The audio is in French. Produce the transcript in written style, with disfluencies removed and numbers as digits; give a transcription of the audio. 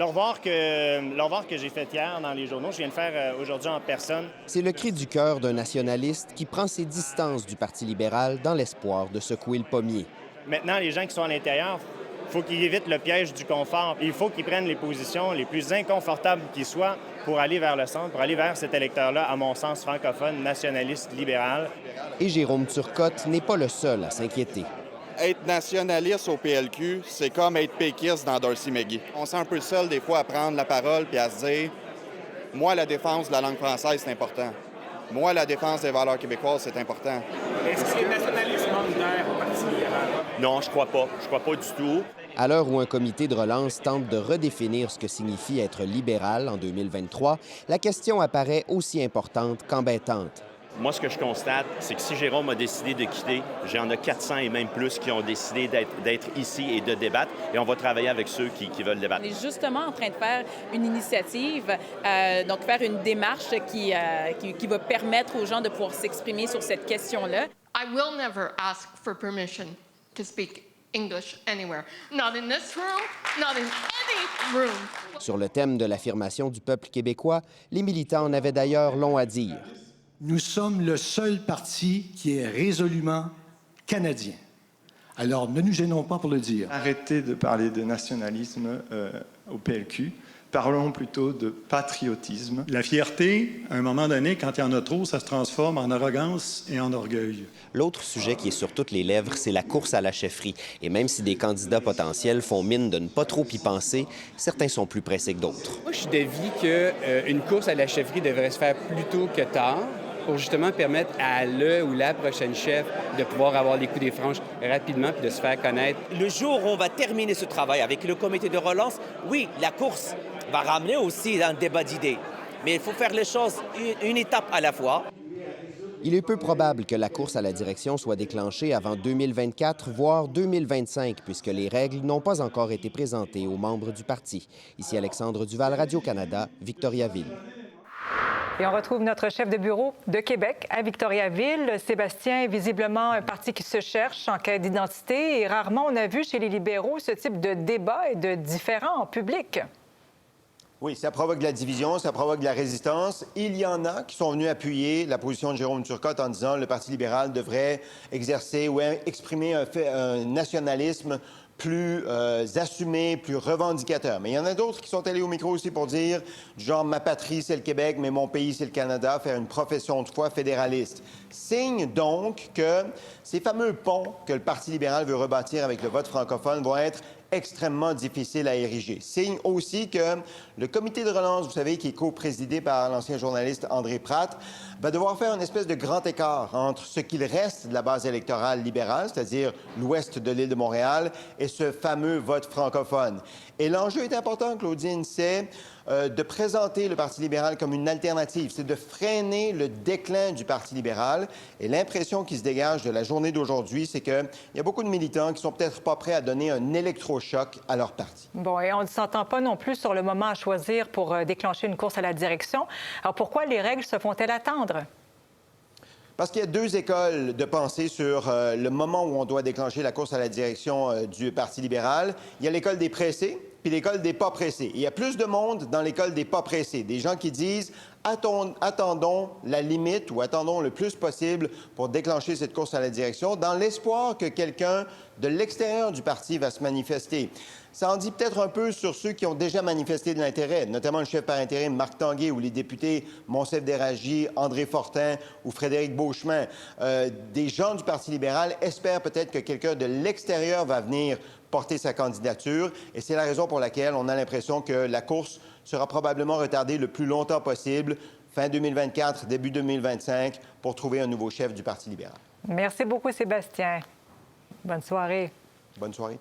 Le revoir que j'ai fait hier dans les journaux, je viens de faire aujourd'hui en personne. C'est le cri du cœur d'un nationaliste qui prend ses distances du Parti libéral dans l'espoir de secouer le pommier. Maintenant, les gens qui sont à l'intérieur, il faut qu'ils évitent le piège du confort. Il faut qu'ils prennent les positions les plus inconfortables qui soient pour aller vers le centre, pour aller vers cet électeur-là, à mon sens, francophone, nationaliste, libéral. Et Jérôme Turcotte n'est pas le seul à s'inquiéter. Être nationaliste au PLQ, c'est comme être péquiste dans Dorsey McGee. On se sent un peu seul des fois à prendre la parole puis à se dire « Moi, la défense de la langue française, c'est important. Moi, la défense des valeurs québécoises, c'est important. » Est-ce que le nationalisme manque d'air au Parti libéral? Non, je crois pas. Je crois pas du tout. À l'heure où un comité de relance tente de redéfinir ce que signifie être libéral en 2023, la question apparaît aussi importante qu'embêtante. Moi, ce que je constate, c'est que si Jérôme a décidé de quitter, j'en ai 400 et même plus qui ont décidé d'être ici et de débattre. Et on va travailler avec ceux qui veulent débattre. On est justement en train de faire une initiative, donc faire une démarche qui va permettre aux gens de pouvoir s'exprimer sur cette question-là. I will never ask for permission to speak English anywhere. Not in this room, not in any room. Sur le thème de l'affirmation du peuple québécois, les militants en avaient d'ailleurs long à dire. Nous sommes le seul parti qui est résolument canadien. Alors, ne nous gênons pas pour le dire. Arrêtez de parler de nationalisme au PLQ. Parlons plutôt de patriotisme. La fierté, à un moment donné, quand il y en a trop, ça se transforme en arrogance et en orgueil. L'autre sujet qui est sur toutes les lèvres, c'est la course à la chefferie. Et même si des candidats potentiels font mine de ne pas trop y penser, certains sont plus pressés que d'autres. Moi, je suis d'avis qu'une course à la chefferie devrait se faire plus tôt que tard, pour justement permettre à le ou la prochaine chef de pouvoir avoir les coups des franches rapidement puis de se faire connaître. Le jour où on va terminer ce travail avec le comité de relance, oui, la course va ramener aussi un débat d'idées. Mais il faut faire les choses une étape à la fois. Il est peu probable que la course à la direction soit déclenchée avant 2024, voire 2025, puisque les règles n'ont pas encore été présentées aux membres du parti. Ici Alexandre Duval, Radio-Canada, Victoriaville. Et on retrouve notre chef de bureau de Québec à Victoriaville. Sébastien, visiblement un parti qui se cherche en quête d'identité. Et rarement on a vu chez les libéraux ce type de débat et de différends en public. Oui, ça provoque de la division, ça provoque de la résistance. Il y en a qui sont venus appuyer la position de Jérôme Turcotte en disant que le Parti libéral devrait exercer ou exprimer un nationalisme plus assumé, plus revendicateur. Mais il y en a d'autres qui sont allés au micro aussi pour dire, du genre, ma patrie, c'est le Québec, mais mon pays, c'est le Canada, faire une profession de foi fédéraliste. Signe donc que ces fameux ponts que le Parti libéral veut rebâtir avec le vote francophone vont être extrêmement difficiles à ériger. Signe aussi que le comité de relance, vous savez, qui est co-présidé par l'ancien journaliste André Pratt, va devoir faire une espèce de grand écart entre ce qu'il reste de la base électorale libérale, c'est-à-dire l'ouest de l'île de Montréal, et ce fameux vote francophone. Et l'enjeu est important, Claudine, c'est de présenter le Parti libéral comme une alternative. C'est de freiner le déclin du Parti libéral. Et l'impression qui se dégage de la journée d'aujourd'hui, c'est qu'il y a beaucoup de militants qui sont peut-être pas prêts à donner un électrochoc à leur parti. Bon, et on ne s'entend pas non plus sur le moment à choisir pour déclencher une course à la direction. Alors pourquoi les règles se font-elles attendre? Parce qu'il y a deux écoles de pensée sur le moment où on doit déclencher la course à la direction du Parti libéral. Il y a l'école des pressés, puis l'école des pas pressés. Il y a plus de monde dans l'école des pas pressés. Des gens qui disent attendons la limite ou attendons le plus possible pour déclencher cette course à la direction dans l'espoir que quelqu'un de l'extérieur du parti va se manifester. Ça en dit peut-être un peu sur ceux qui ont déjà manifesté de l'intérêt, notamment le chef par intérim Marc Tanguay ou les députés Monsef Déragi, André Fortin ou Frédéric Beauchemin. Des gens du Parti libéral espèrent peut-être que quelqu'un de l'extérieur va venir porter sa candidature et c'est la raison pour laquelle on a l'impression que la course sera probablement retardée le plus longtemps possible, fin 2024, début 2025, pour trouver un nouveau chef du Parti libéral. Merci beaucoup, Sébastien. Bonne soirée. Bonne soirée.